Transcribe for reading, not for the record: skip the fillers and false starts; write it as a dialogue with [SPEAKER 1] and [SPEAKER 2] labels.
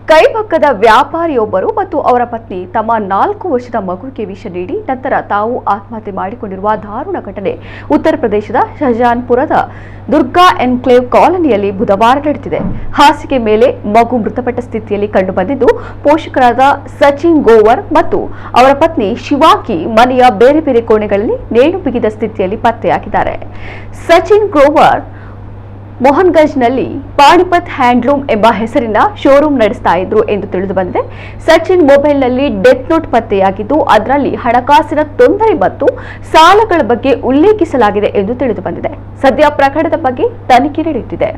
[SPEAKER 1] ಕೈಪಕ್ಕದ ವ್ಯಾಪಾರಿಯೊಬ್ಬರು ಮತ್ತು ಅವರ ಪತ್ನಿ ತಮ್ಮ 4 ವರ್ಷದ ಮಗುವಿಗೆ ವಿಷ ನೀಡಿ ನಂತರ ತಾವು ಆತ್ಮಹತ್ಯೆ ಮಾಡಿಕೊಂಡಿರುವ ದಾರುಣ ಘಟನೆ ಉತ್ತರ ಪ್ರದೇಶದ ಶಹಜಾನ್ಪುರದ ದುರ್ಗಾ ಎನ್ಕ್ಲೇವ್ ಕಾಲೋನಿಯಲ್ಲಿ ಬುಧವಾರ ನಡೆದಿದೆ. ಹಾಸಿಗೆ ಮೇಲೆ ಮಗು ಮೃತಪಟ್ಟ ಸ್ಥಿತಿಯಲ್ಲಿ ಕಂಡುಬಂದಿದ್ದು, ಪೋಷಕರಾದ ಸಚಿನ್ ಗೋವರ್ ಮತ್ತು ಅವರ ಪತ್ನಿ ಶಿವಾಂಗಿ ಮನೆಯ ಬೇರೆ ಬೇರೆ ಕೋಣೆಗಳಲ್ಲಿ ನೇಣು ಬಿಗಿದ ಸ್ಥಿತಿಯಲ್ಲಿ ಪತ್ತೆಯಾಗಿದ್ದಾರೆ. ಸಚಿನ್ ಗ್ರೋವರ್ ಮೋಹನ್ಗಂಜ್ನಲ್ಲಿ ಪಾಣಿಪತ್ ಹ್ಯಾಂಡ್ಲೂಮ್ ಎಂಬ ಹೆಸರಿನ ಶೋರೂಮ್ ನಡೆಸ್ತಾ ಇದ್ರು ಎಂದು ತಿಳಿದು ಬಂದಿದೆ. ಸಚಿನ್ ಮೊಬೈಲ್ನಲ್ಲಿ ಡೆತ್ ನೋಟ್ ಪತ್ತೆಯಾಗಿದ್ದು, ಅದರಲ್ಲಿ ಹಣಕಾಸಿನ ತೊಂದರೆ ಮತ್ತು ಸಾಲಗಳ ಬಗ್ಗೆ ಉಲ್ಲೇಖಿಸಲಾಗಿದೆ ಎಂದು ತಿಳಿದು ಬಂದಿದೆ. ಸದ್ಯ ಪ್ರಕರಣದ ಬಗ್ಗೆ ತನಿಖೆ ನಡೆಯುತ್ತಿದೆ.